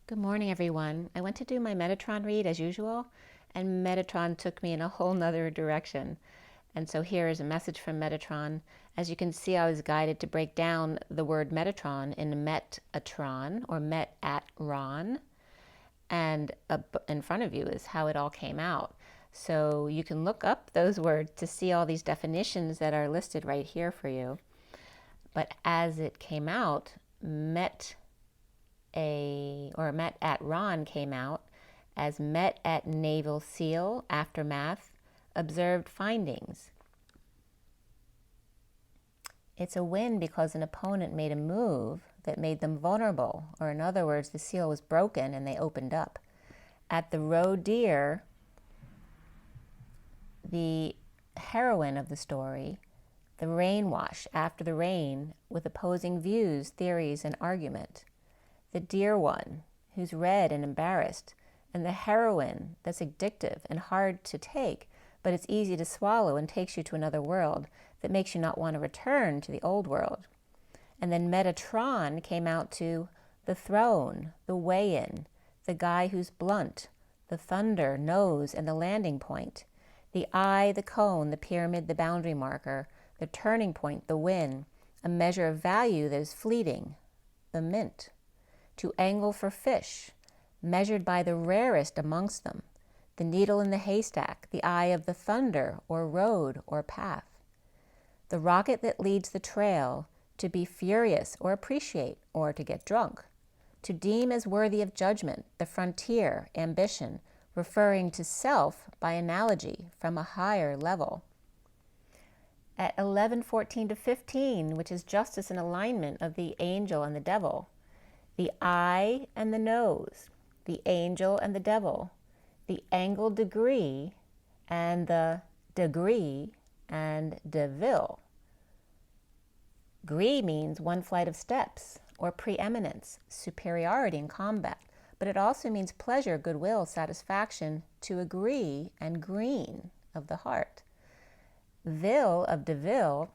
Good morning, everyone. I went to do my Metatron read as usual, and Metatron took me in a whole nother direction. And so here is a message from Metatron. As you can see, I was guided to break down the word Metatron into Metatron or Met-at-ron. And in front of you is how it all came out. So you can look up those words to see all these definitions that are listed right here for you. But as it came out, Met-at-ron came out as met at naval seal, aftermath, observed findings. It's a win because an opponent made a move that made them vulnerable, or in other words, the seal was broken and they opened up. At the roe deer, the heroine of the story, the rain wash after the rain with opposing views, theories, and argument. The dear one, who's red and embarrassed, and the heroine that's addictive and hard to take, but it's easy to swallow and takes you to another world that makes you not want to return to the old world. And then Metatron came out to the throne, the weigh-in, the guy who's blunt, the thunder, nose, and the landing point, the eye, the cone, the pyramid, the boundary marker, the turning point, the win, a measure of value that is fleeting, the mint. To angle for fish, measured by the rarest amongst them, the needle in the haystack, the eye of the thunder or road or path. The rocket that leads the trail, to be furious or appreciate or to get drunk. To deem as worthy of judgment, the frontier, ambition, referring to self by analogy from a higher level. At 11:14 to 15, which is justice and alignment of the angel and the devil, the eye and the nose, the angel and the devil, the angle degree and the degree and devil. Gree means one flight of steps or preeminence, superiority in combat, but it also means pleasure, goodwill, satisfaction, to agree, and green of the heart. Vil of devil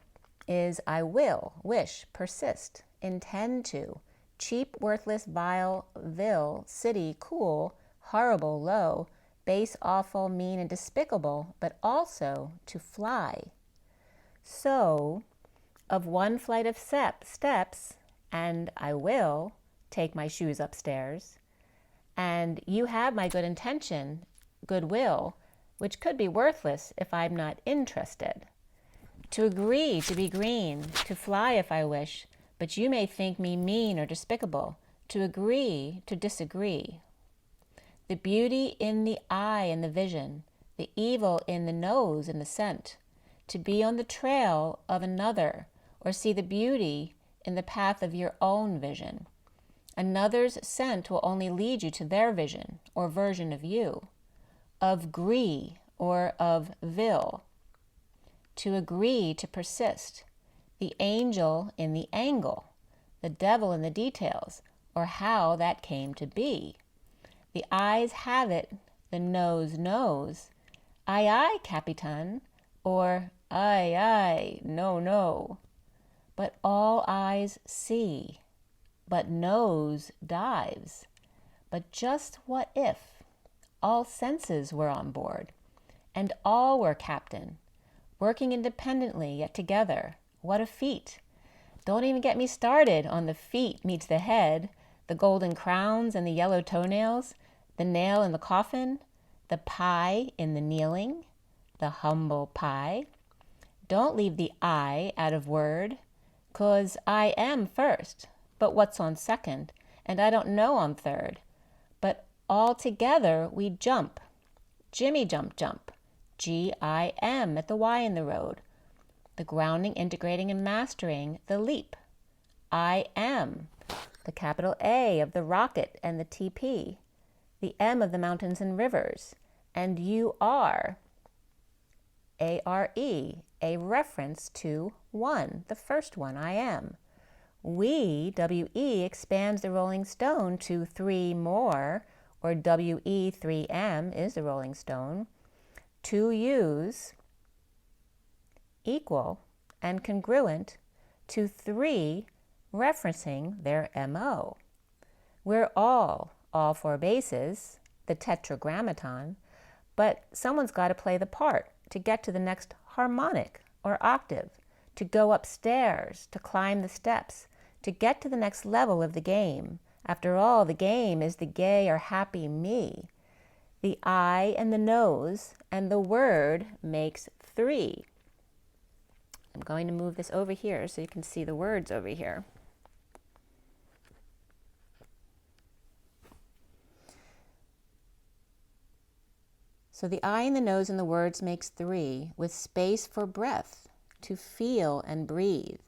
is I will, wish, persist, intend to, cheap, worthless, vile, vil, city, cool, horrible, low, base, awful, mean, and despicable, but also to fly. So, of one flight of steps, and I will take my shoes upstairs, and you have my good intention, goodwill, which could be worthless if I'm not interested. To agree, to be green, to fly if I wish, but you may think me mean or despicable. To agree, to disagree. The beauty in the eye and the vision, the evil in the nose and the scent. To be on the trail of another, or see the beauty in the path of your own vision. Another's scent will only lead you to their vision or version of you. Of gree or of vil. To agree, to persist. The angel in the angle, the devil in the details, or how that came to be. The eyes have it, the nose knows. Aye, aye, Capitan, or aye, aye, no, no. But all eyes see, but nose dives. But just what if all senses were on board, and all were captain, working independently yet together? What a feat. Don't even get me started on the feet meets the head, the golden crowns and the yellow toenails, the nail in the coffin, the pie in the kneeling, the humble pie. Don't leave the I out of word, 'cause I am first, but what's on second, and I don't know on third. But all together we jump, Jimmy jump jump, G-I-M at the Y in the road. The grounding, integrating, and mastering the leap. I am, the capital A of the rocket and the TP, the M of the mountains and rivers, and you are, A-R-E, a reference to one, the first one, I am. We, W-E, expands the rolling stone to three more, or W-E, 3M is the rolling stone. Two U's, equal and congruent to three referencing their MO. We're all all four bases, the tetragrammaton, but someone's got to play the part to get to the next harmonic or octave, to go upstairs, to climb the steps, to get to the next level of the game. After all, the game is the gay or happy me. The eye and the nose and the word makes 3. I'm going to move this over here so you can see the words over here. So the eye and the nose and the words makes 3, with space for breath, to feel and breathe.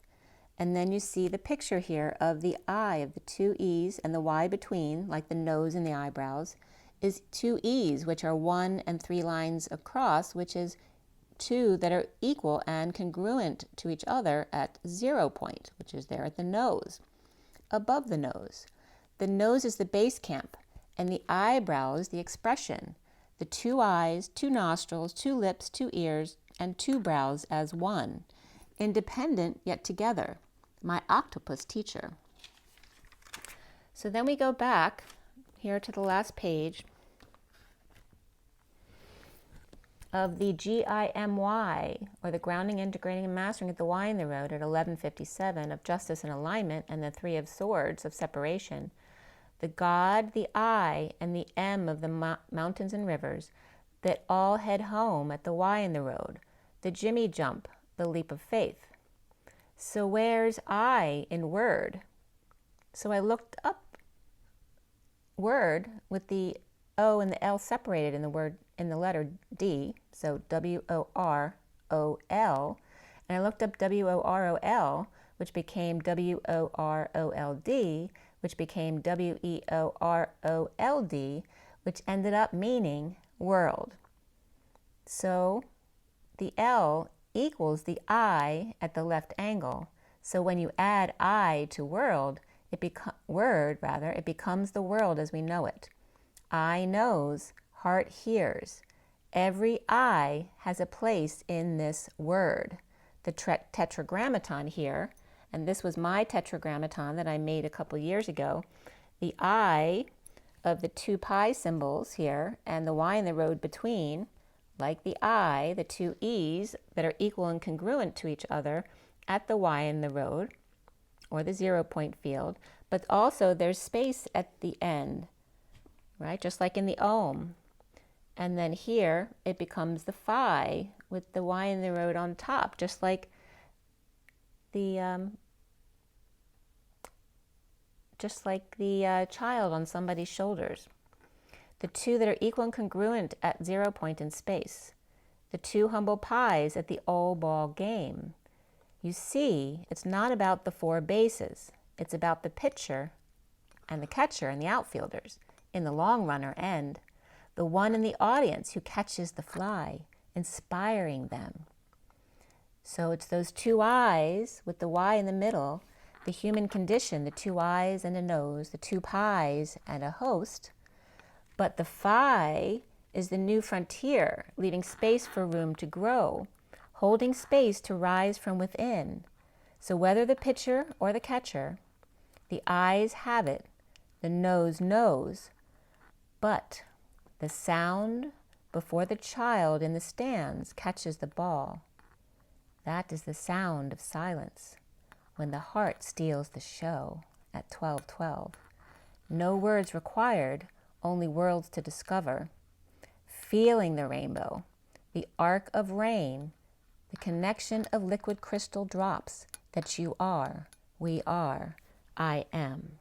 And then you see the picture here of the eye, of the 2 E's, and the Y between, like the nose and the eyebrows, is 2 E's, which are 1 and 3 lines across, which is 2 that are equal and congruent to each other at 0 point, which is there at the nose, above the nose. The nose is the base camp, and the eyebrows the expression. The 2 eyes, 2 nostrils, 2 lips, 2 ears, and 2 brows as one, independent yet together. My octopus teacher. So then we go back here to the last page of the GIMY, or the grounding, integrating, and mastering of the Y in the road at 1157 of justice and alignment, and the 3 of swords of separation. The God, the I, and the M of the mountains and rivers that all head home at the Y in the road, the Jimmy jump, the leap of faith. So where's I in word? So I looked up word with the O and the L separated in the word, in the letter D, so W-O-R-O-L, and I looked up W-O-R-O-L, which became W-O-R-O-L-D, which became W-E-O-R-O-L-D, which ended up meaning world. So the L equals the I at the left angle. So when you add I to world, it becomes the world as we know it. Eye knows, heart hears. Every I has a place in this word. The tetragrammaton here, and this was my tetragrammaton that I made a couple years ago, the I of the 2 pi symbols here and the Y in the road between, like the I, the 2 E's that are equal and congruent to each other at the Y in the road, or the 0 point field, but also there's space at the end, right? Just like in the ohm. And then here it becomes the phi with the Y in the road on top, just like the child on somebody's shoulders. The 2 that are equal and congruent at 0 point in space. The 2 humble pies at the old ball game. You see, it's not about the 4 bases. It's about the pitcher and the catcher and the outfielders in the long run or end. The one in the audience who catches the fly, inspiring them. So it's those 2 eyes with the Y in the middle, the human condition, the 2 eyes and a nose, the 2 pies and a host. But the phi is the new frontier, leaving space for room to grow, holding space to rise from within. So whether the pitcher or the catcher, the eyes have it, the nose knows, but the sound before the child in the stands catches the ball. That is the sound of silence, when the heart steals the show at 12:12. No words required, only worlds to discover. Feeling the rainbow, the arc of rain, the connection of liquid crystal drops that you are, we are, I am.